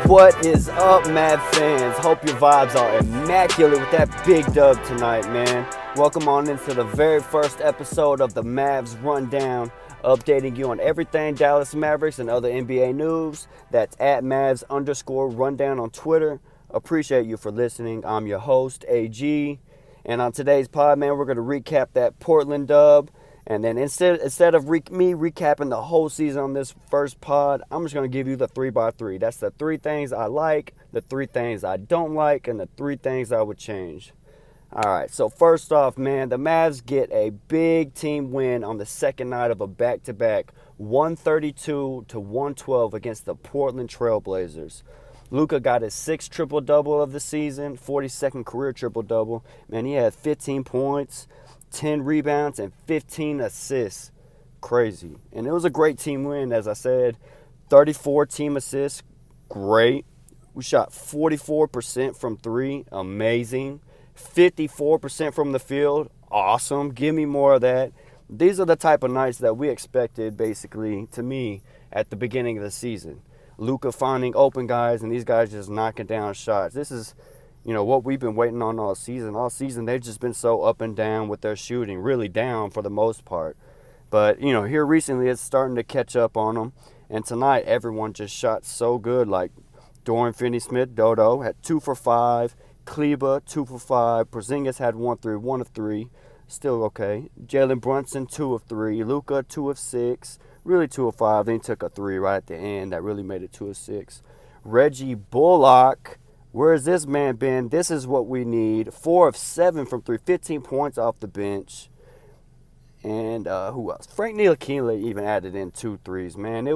What is up, Mav fans? Hope your vibes are immaculate with that big dub tonight, man. Welcome on into the very first episode of the MAVS Rundown, updating you on everything Dallas Mavericks and other NBA news. That's at MAVS_Rundown on Twitter. Appreciate you for listening. I'm your host, AG. And on today's pod, man, we're going to recap that Portland dub. And then instead of me recapping the whole season on this first pod, I'm just going to give you the 3x3. That's the 3 things I like, the 3 things I don't like, and the 3 things I would change. All right, so first off, man, the Mavs get a big team win on the second night of a back-to-back, 132-112 against the Portland Trail Blazers. Luka got his 6th triple-double of the season, 42nd career triple-double. Man, he had 15 points, 10 rebounds, and 15 assists. Crazy. And it was a great team win, as I said. 34 team assists. Great. We shot 44% from 3. Amazing. 54% from the field. Awesome. Give me more of that. These are the type of nights that we expected, basically, to me, at the beginning of the season. Luka finding open guys, and these guys just knocking down shots. This is, what we've been waiting on all season. All season, they've just been so up and down with their shooting, really down for the most part. But, here recently, it's starting to catch up on them. And tonight, everyone just shot so good. Like Dorian Finney-Smith, Dodo, had 2 for 5. Kleba, 2 for 5. Porzingis had 1 of 3. Still okay. Jaylen Brunson, 2 of 3. Luka, 2 of 6. Really 2 of 5. Then he took a 3 right at the end. That really made it 2 of 6. Reggie Bullock. Where has this man been? This is what we need. 4 of 7 from 3. 15 points off the bench. And who else? Frank Ntilikina even added in 2 threes. Man,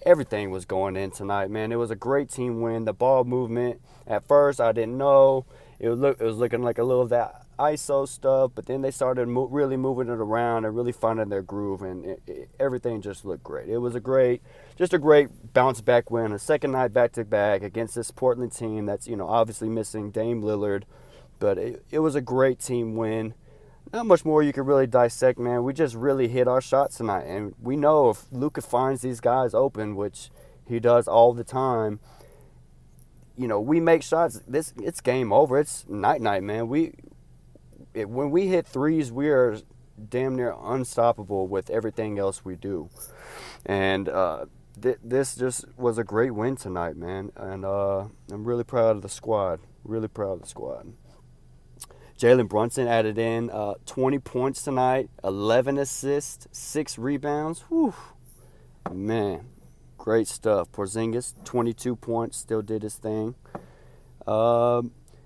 everything was going in tonight, man. It was a great team win. The ball movement, at first, I didn't know. It was looking like a little of that ISO stuff, but then they started really moving it around and really finding their groove, and everything just looked great. It was a great bounce-back win, a second night back-to-back against this Portland team that's, obviously missing Dame Lillard, but it was a great team win. Not much more you could really dissect, man. We just really hit our shots tonight, and we know if Luka finds these guys open, which he does all the time, we make shots. It's game over. It's night-night, man. When we hit threes, we are damn near unstoppable with everything else we do. And this just was a great win tonight, man. And I'm really proud of the squad. Really proud of the squad. Jaylen Brunson added in 20 points tonight, 11 assists, 6 rebounds. Whew. Man, great stuff. Porzingis, 22 points, still did his thing.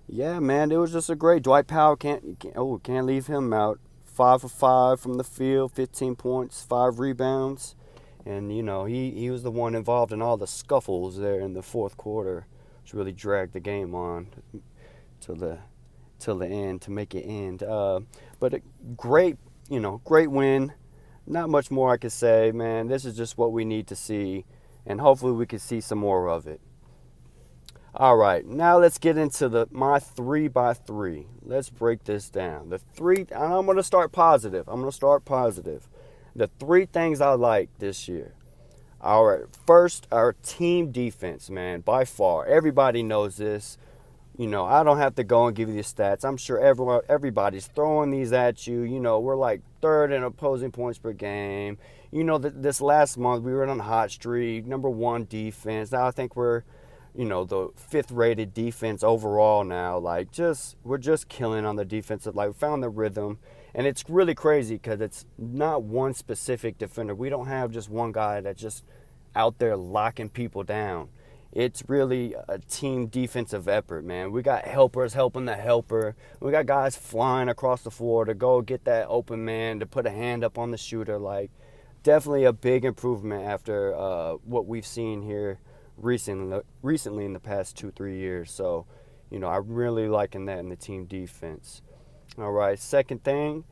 Yeah, man, it was just a great. Dwight Powell can't leave him out. 5 for 5 from the field, 15 points, 5 rebounds, and he was the one involved in all the scuffles there in the fourth quarter, which really dragged the game on till the end to make it end. But a great win. Not much more I could say, man. This is just what we need to see, and hopefully we can see some more of it. All right, now let's get into my 3x3. Let's break this down. And I'm going to start positive. The 3 things I like this year. All right, first, our team defense, man, by far. Everybody knows this. I don't have to go and give you the stats. I'm sure everybody's throwing these at you. We're like 3rd in opposing points per game. This last month we were on a hot streak, number 1 defense. Now I think we're the 5th rated defense overall now. We're just killing on the defensive. We found the rhythm, and it's really crazy because it's not one specific defender. We don't have just one guy that's just out there locking people down. It's really a team defensive effort, man. We got helpers helping the helper. We got guys flying across the floor to go get that open man, to put a hand up on the shooter. Definitely a big improvement after what we've seen here recently in the past 2-3 years. So, I'm really liking that in the team defense. All right, second thing,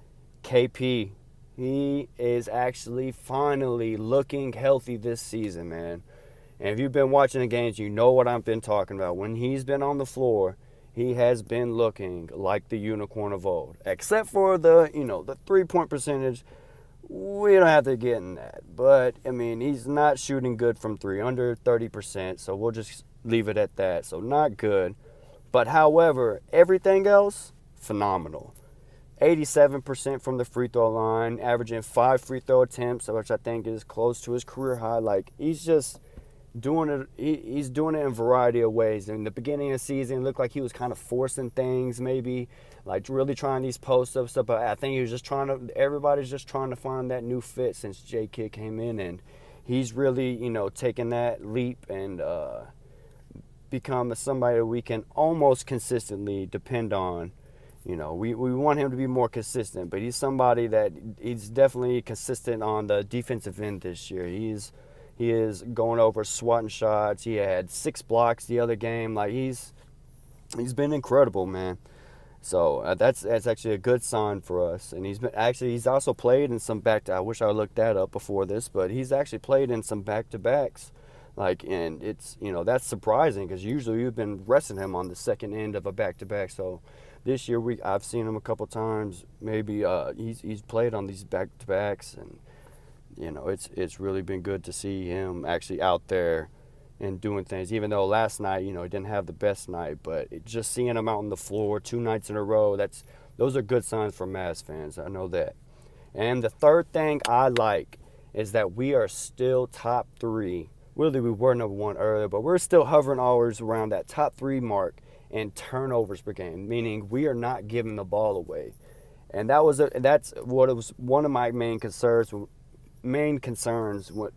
KP. He is actually finally looking healthy this season, man. And if you've been watching the games, you know what I've been talking about. When he's been on the floor, he has been looking like the unicorn of old. Except for the 3-point percentage. We don't have to get in that. But, he's not shooting good from 3, under 30%. So we'll just leave it at that. So not good. But however, everything else, phenomenal. 87% from the free throw line, averaging 5 free throw attempts, which I think is close to his career high. Like, he's just doing it. He's doing it in a variety of ways. In the beginning of the season, it looked like he was kind of forcing things, maybe like really trying these post-up stuff. But I think he was just everybody's just trying to find that new fit since J Kidd came in, and he's really, taking that leap and become somebody that we can almost consistently depend on. We want him to be more consistent, but he's somebody that he's definitely consistent on the defensive end this year. He is going over swatting shots. He had 6 blocks the other game. Like, he's been incredible, man. So that's actually a good sign for us. And he's also played in some I wish I looked that up before this, but he's actually played in some back-to-backs. And it's, that's surprising because usually we've been resting him on the second end of a back-to-back. So this year I've seen him a couple times. Maybe he's played on these back-to-backs, and it's really been good to see him actually out there and doing things. Even though last night, he didn't have the best night, but just seeing him out on the floor 2 nights in a row, those are good signs for Mavs fans. I know that. And the third thing I like is that we are still top 3. Really, we were number 1 earlier, but we're still hovering always around that top 3 mark in turnovers per game, meaning we are not giving the ball away. And that's what it was one of my main concerns with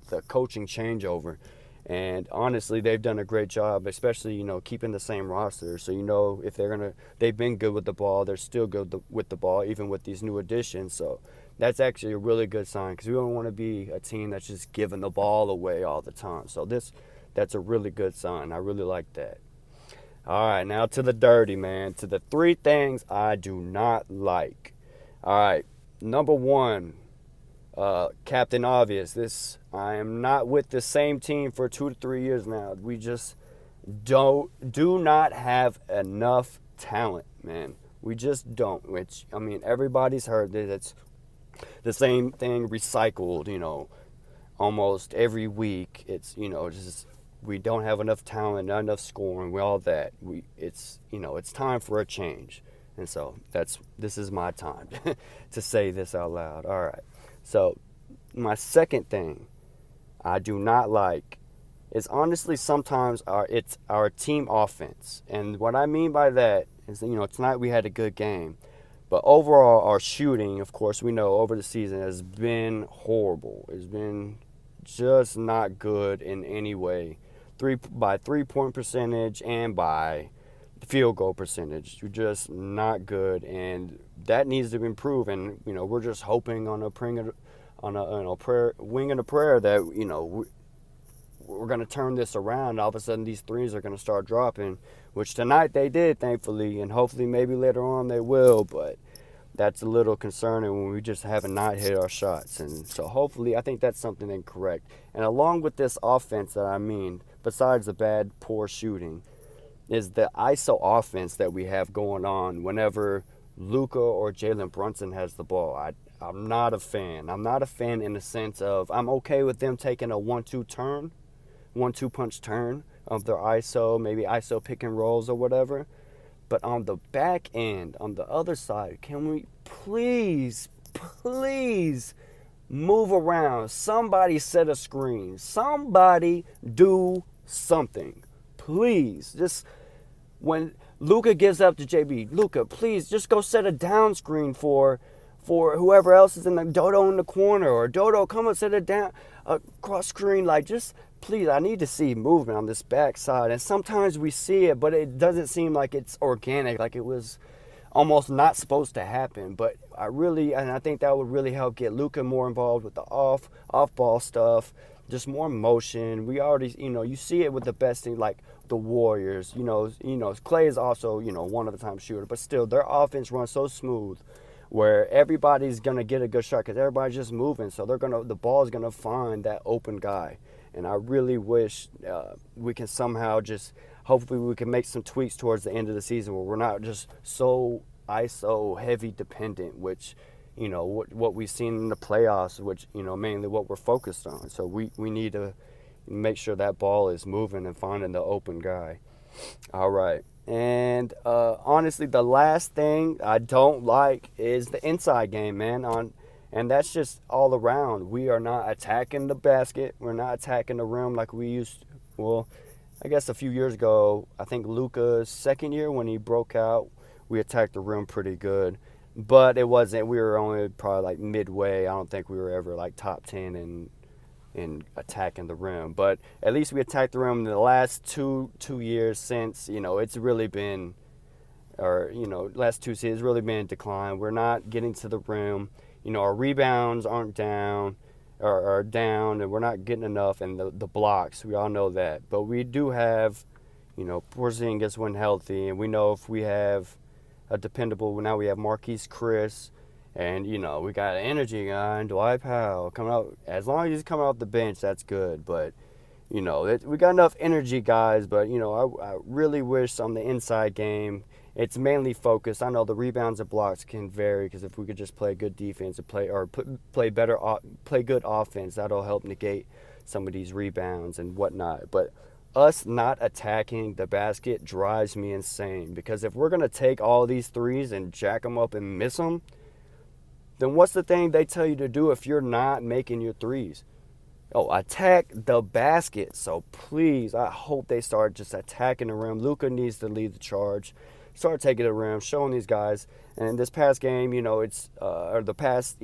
the coaching changeover. And honestly, they've done a great job, especially, keeping the same roster. So, if they've been good with the ball, they're still good with the ball, even with these new additions. So that's actually a really good sign, because we don't want to be a team that's just giving the ball away all the time. So that's a really good sign. I really like that. All right, now to the dirty, man. To the 3 things I do not like. All right, number 1, Captain Obvious. I am not with the same team for 2 to 3 years now. We just do not have enough talent, man. We just don't. Which, everybody's heard that it's the same thing recycled, almost every week. It's, just we don't have enough talent, not enough scoring, all that. It's time for a change. And so this is my time to say this out loud. All right. So my second thing I do not like is honestly sometimes our team offense. And what I mean by that is, tonight we had a good game. But overall, our shooting, of course, we know over the season has been horrible. It's been just not good in any way. By 3-point percentage and by field goal percentage, you're just not good, and that needs to improve. And we're just hoping on a prayer that we're going to turn this around. All of a sudden, these threes are going to start dropping, which tonight they did, thankfully, and hopefully maybe later on they will. But that's a little concerning when we just haven't not hit our shots. And so hopefully, I think that's something incorrect. And along with this offense besides the poor shooting, is the ISO offense that we have going on whenever Luka or Jaylen Brunson has the ball. I'm not a fan. I'm not a fan in the sense of I'm okay with them taking a 1-2 punch turn of their ISO, maybe ISO pick and rolls or whatever. But on the back end, on the other side, can we please move around? Somebody set a screen. Somebody do something. Please. Just when Luka gives up to JB, Luka, please just go set a down screen for whoever else is in the Dodo in the corner, or Dodo, come and set a down cross screen. Like, just please, I need to see movement on this backside. And sometimes we see it, but it doesn't seem like it's organic, like it was almost not supposed to happen. But I think that would really help get Luka more involved with the off ball stuff, just more motion. We already, you see it with the best team, like the Warriors. Clay is also, one of the time shooter, but still their offense runs so smooth where everybody's gonna get a good shot because everybody's just moving. So the ball is gonna find that open guy. And I really wish we can somehow hopefully we can make some tweaks towards the end of the season where we're not just so ISO heavy dependent, which, what we've seen in the playoffs, which, mainly what we're focused on. So we need to, make sure that ball is moving and finding the open guy. All right. And honestly, the last thing I don't like is the inside game, man. And that's just all around. We are not attacking the basket. We're not attacking the rim like we used to. Well, I guess a few years ago, I think Luka's second year when he broke out, we attacked the rim pretty good. But it wasn't. We were only probably like midway. I don't think we were ever like top 10 in attacking the rim. But at least we attacked the rim in the last two years since, it's really been, or, last 2 seasons, really been in decline. We're not getting to the rim. Our rebounds aren't down, or are down, and we're not getting enough. And the blocks, we all know that. But we do have, Porzingis when healthy, and we know if we have a dependable, now we have Marquise Chris, and, we got an energy guy and Dwight Powell coming out. As long as he's coming off the bench, that's good. But, we got enough energy guys. But, I really wish on the inside game, it's mainly focused. I know the rebounds and blocks can vary because if we could just play good defense and play good offense, that'll help negate some of these rebounds and whatnot. But us not attacking the basket drives me insane because if we're going to take all these threes and jack them up and miss them, then what's the thing they tell you to do if you're not making your threes? Oh, attack the basket. So please, I hope they start just attacking the rim. Luka needs to lead the charge. Start taking the rim, showing these guys. And in this past game, or the past,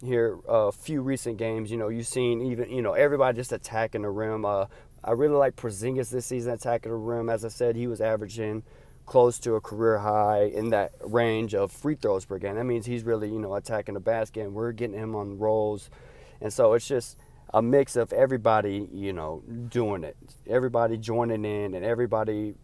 here a few recent games, you've seen even, everybody just attacking the rim. I really like Porzingis this season attacking the rim. As I said, he was averaging close to a career high in that range of free throws per game. That means he's really, attacking the basket, and we're getting him on rolls. And so it's just a mix of everybody, doing it. Everybody joining in and everybody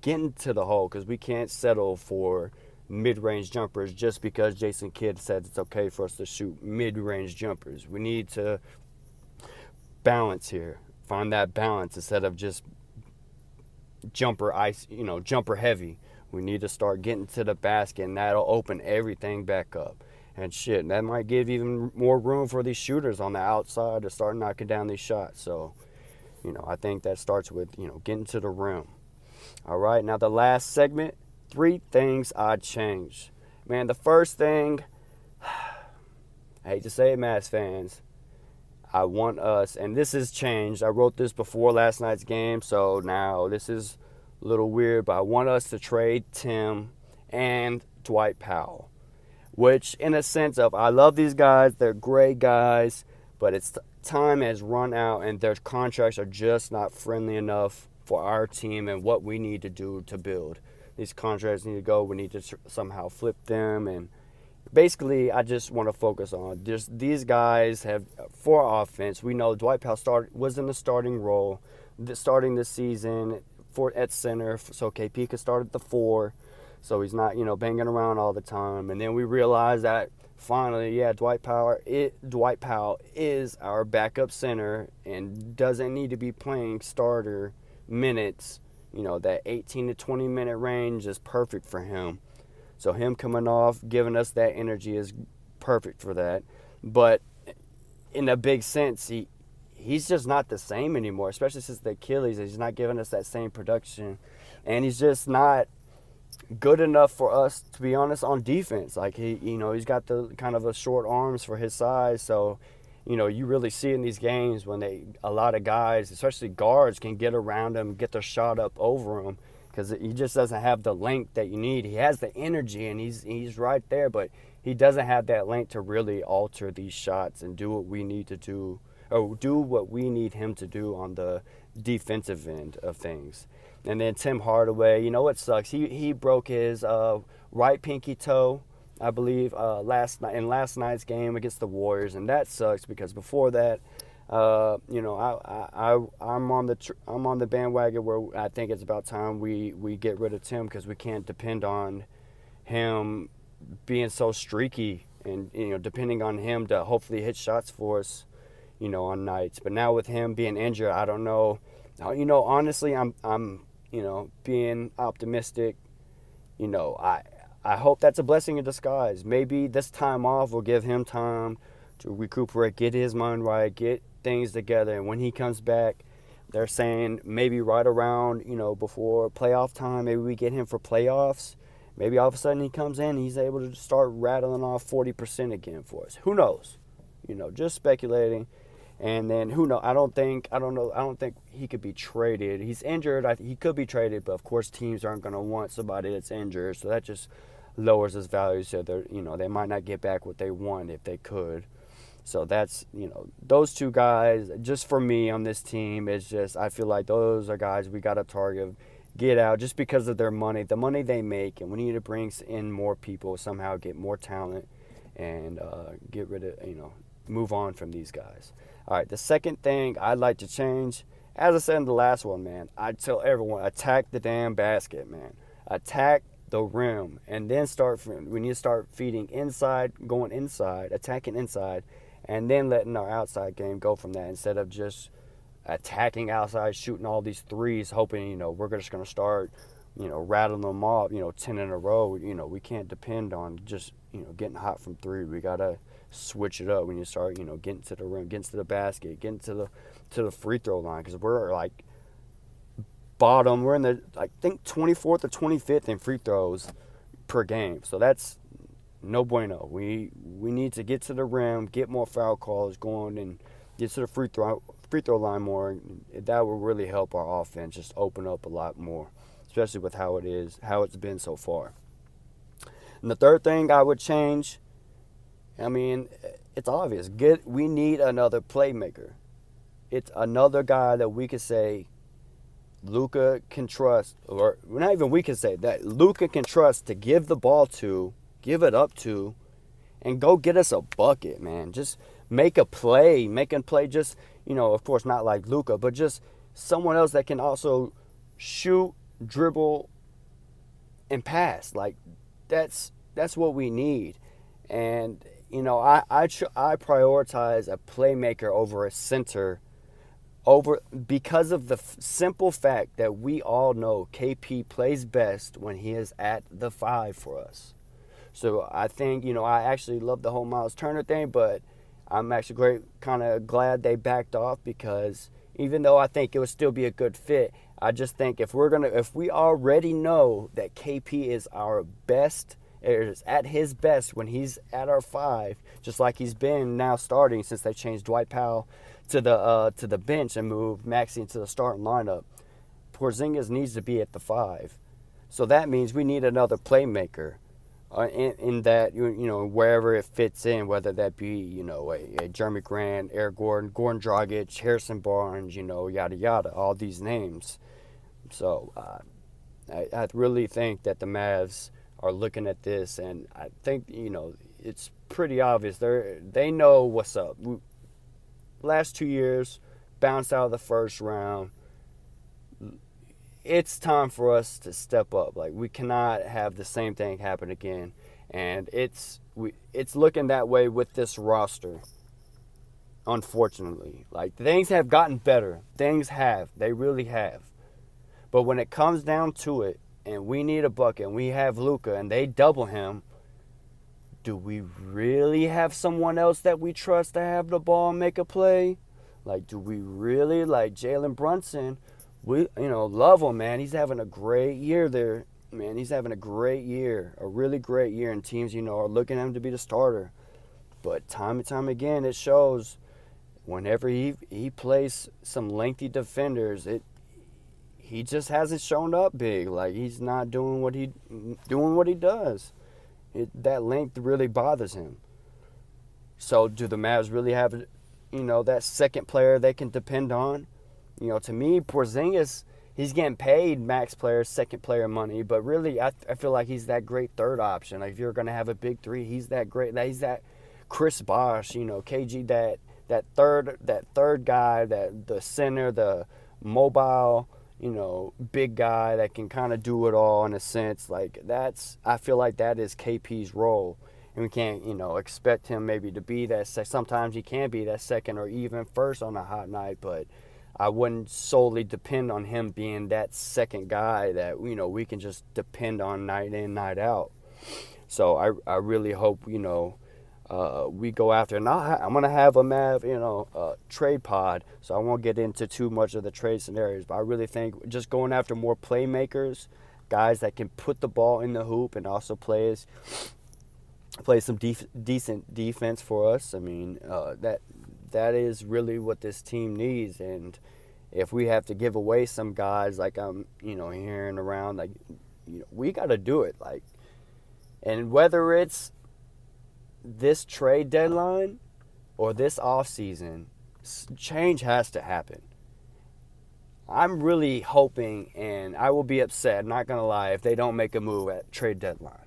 getting to the hole because we can't settle for mid-range jumpers just because Jason Kidd said it's okay for us to shoot mid-range jumpers. We need to balance here. Find that balance instead of just jumper heavy. We need to start getting to the basket, and that'll open everything back up. And shit, that might give even more room for these shooters on the outside to start knocking down these shots. So, I think that starts with, getting to the rim. All right, now the last segment, 3 things I'd change. Man, the first thing, I hate to say it, Mavs fans, I want us, and this has changed. I wrote this before last night's game, so now this is a little weird, but I want us to trade Tim and Dwight Powell, which in a sense of I love these guys. They're great guys, but it's time has run out, and their contracts are just not friendly enough for our team and what we need to do to build. These contracts need to go. We need to somehow flip them, and basically, I just want to focus on just these guys have for offense. We know Dwight Powell was in the starting role, starting this season at center. So KP could start at the 4, so he's not banging around all the time. And then we realized that finally, Dwight Powell is our backup center and doesn't need to be playing starter minutes. That 18 to 20 minute range is perfect for him. So him coming off, giving us that energy is perfect for that. But in a big sense, he's just not the same anymore, especially since the Achilles. He's not giving us that same production. And he's just not good enough for us, to be honest, on defense. Like, he's got the kind of a short arms for his size. So, you really see in these games when a lot of guys, especially guards, can get around him, get their shot up over him. Because he just doesn't have the length that you need. He has the energy, and he's right there, but he doesn't have that length to really alter these shots and do what we need to do, or do what we need him to do on the defensive end of things. And then Tim Hardaway, what sucks? He broke his right pinky toe, I believe, last night's game against the Warriors, and that sucks because before that, I'm on the bandwagon where I think it's about time we get rid of Tim because we can't depend on him being so streaky and depending on him to hopefully hit shots for us on nights. But now with him being injured, I don't know. Honestly, I'm being optimistic. I hope that's a blessing in disguise. Maybe this time off will give him time to recuperate, get his mind right, get things together. And when he comes back, they're saying maybe right around, before playoff time, maybe we get him for playoffs. Maybe all of a sudden he comes in, he's able to start rattling off 40% again for us. Who knows? Just speculating. And then who knows? I don't think he could be traded. He's injured. He could be traded, but of course teams aren't going to want somebody that's injured. So that just lowers his value. So they might not get back what they want if they could. So that's, those two guys, just for me on this team, it's just, I feel like those are guys we got to target, get out, just because of their money, the money they make, and we need to bring in more people, somehow get more talent, and get rid of, move on from these guys. All right, the second thing I'd like to change, as I said in the last one, man, I tell everyone, attack the damn basket, man. Attack the rim, and then we need to start feeding inside, going inside, attacking inside, and then letting our outside game go from that instead of just attacking outside, shooting all these threes, hoping, we're just going to start, rattling them off, 10 in a row. We can't depend on just, getting hot from three. We got to switch it up when you start, getting to the rim, getting to the basket, getting to the free throw line, because we're like bottom. We're in the, I think, 24th or 25th in free throws per game. So that's no bueno. We need to get to the rim, get more foul calls going, and get to the free throw line more. That will really help our offense just open up a lot more, especially with how it's been so far. And the third thing I would change, it's obvious. We need another playmaker. It's another guy that we could say Luka can trust, or not even we can say that Luka can trust to give the ball to, give it up to, and go get us a bucket, man. Just make a play. Just, of course not like Luka, but just someone else that can also shoot, dribble, and pass. Like, that's what we need. And, I prioritize a playmaker over a center because of the simple fact that we all know KP plays best when he is at the 5 for us. So I think, I actually love the whole Miles Turner thing, but I'm actually kind of glad they backed off, because even though I think it would still be a good fit, I just think if we already know that KP is our best, is at his best when he's at our 5, just like he's been now starting since they changed Dwight Powell to the bench and moved Maxey into the starting lineup, Porzingis needs to be at the 5. So that means we need another playmaker. In that, wherever it fits in, whether that be, a Jeremy Grant, Eric Gordon, Goran Dragic, Harrison Barnes, yada, yada, all these names. So I really think that the Mavs are looking at this, and I think, it's pretty obvious. They know what's up. Last 2 years, bounced out of the first round. It's time for us to step up. Like, we cannot have the same thing happen again, and it's looking that way with this roster. Unfortunately, like, things have gotten better. They really have. But when it comes down to it, and we need a bucket, and we have Luka, and they double him, do we really have someone else that we trust to have the ball and make a play? Like, do we really, like Jaylen Brunson? We, love him, man. He's having a great year there, man. He's having a great year, a really great year, and teams, are looking at him to be the starter. But time and time again, it shows whenever he plays some lengthy defenders, he just hasn't shown up big. Like, he's not doing what he does. That length really bothers him. So do the Mavs really have, that second player they can depend on? To me, Porzingis, he's getting paid max player, second player money, but really I feel like he's that great third option. Like, if you're going to have a big three, he's that great. He's that Chris Bosh, KG, that third guy, that the center, the mobile, big guy that can kind of do it all in a sense. Like, I feel like that is KP's role. And we can't, expect him maybe to be that sometimes he can be that second or even first on a hot night, but I wouldn't solely depend on him being that second guy that, we can just depend on night in, night out. So I really hope, we go after. And I'm going to have a trade pod, so I won't get into too much of the trade scenarios. But I really think just going after more playmakers, guys that can put the ball in the hoop and also play some decent defense for us. I mean, that is really what this team needs. And if we have to give away some guys, like I'm, hearing around, like, we got to do it. Like, and whether it's this trade deadline or this offseason, change has to happen. I'm really hoping, and I will be upset, not going to lie, if they don't make a move at trade deadline.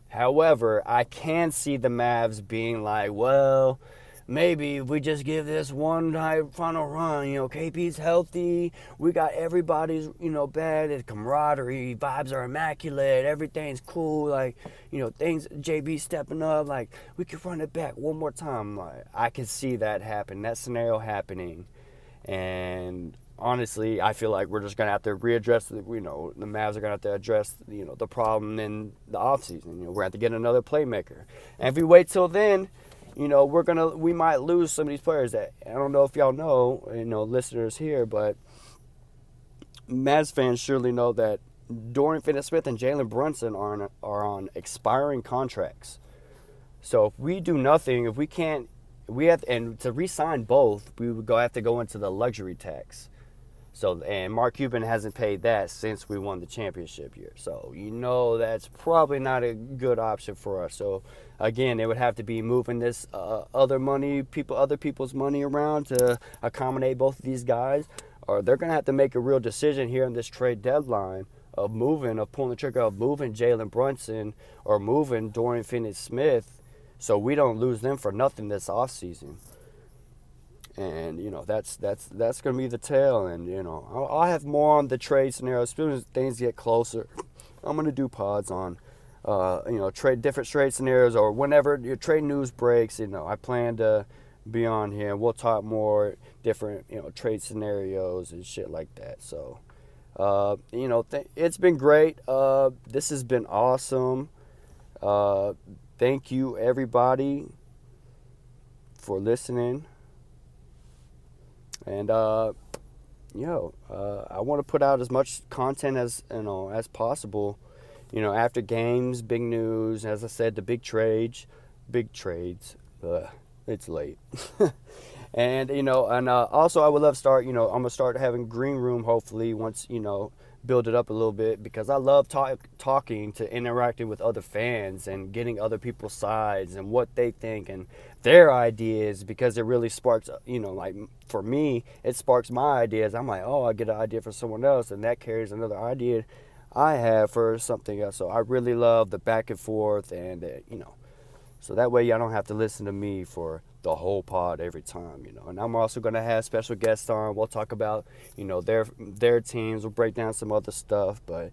However, I can see the Mavs being like, well, maybe if we just give this one final run, KP's healthy, we got everybody's, bad, the camaraderie, vibes are immaculate, everything's cool, like, things, JB stepping up, like, we could run it back one more time. Like, I can see that happen, that scenario happening. And honestly, I feel like we're just going to have to readdress, the Mavs are going to have to address, the problem in the offseason. We're going to have to get another playmaker. And if we wait till then, we might lose some of these players that, I don't know if y'all know, listeners here, but Mavs fans surely know that Dorian Finney-Smith and Jaylen Brunson are on expiring contracts. So if we do nothing, if we can't, and to re-sign both, we would have to go into the luxury tax. So, and Mark Cuban hasn't paid that since we won the championship year. So, that's probably not a good option for us. So, again, it would have to be moving this other people's money around to accommodate both of these guys. Or they're going to have to make a real decision here in this trade deadline of pulling the trigger of moving Jaylen Brunson or moving Dorian Finney-Smith so we don't lose them for nothing this offseason. And, that's going to be the tale. And, I'll have more on the trade scenario. As soon as things get closer, I'm going to do pods on, different trade scenarios, or whenever your trade news breaks, I plan to be on here and we'll talk more different, trade scenarios and shit like that. So, it's been great. This has been awesome. Thank you, everybody, for listening. And I want to put out as much content as possible. After games, big news. As I said, the big trades. It's late. And also I would love to start. I'm gonna start having green room hopefully once build it up a little bit, because I love talking to interacting with other fans and getting other people's sides and what they think and their ideas, because it really sparks, like for me, it sparks my ideas. I'm like, oh, I get an idea for someone else, and that carries another idea I have for something else. So I really love the back and forth, and so that way y'all don't have to listen to me for the whole pod every time, And I'm also going to have special guests on. We'll talk about, their teams. We'll break down some other stuff. But,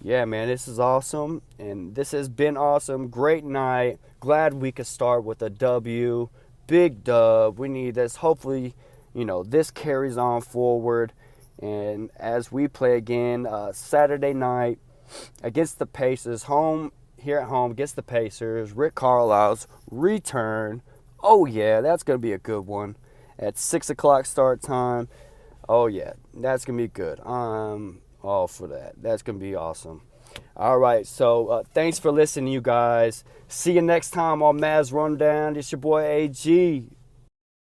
yeah, man, this is awesome. And this has been awesome. Great night. Glad we could start with a W. Big dub. We need this. Hopefully, this carries on forward. And as we play again Saturday night against the Pacers, here at home against the Pacers, Rick Carlisle's return. Oh, yeah, that's going to be a good one. At 6 o'clock start time. Oh, yeah, that's going to be good. I'm all for that. That's going to be awesome. All right, so thanks for listening, you guys. See you next time on MAVS Rundown. It's your boy AG.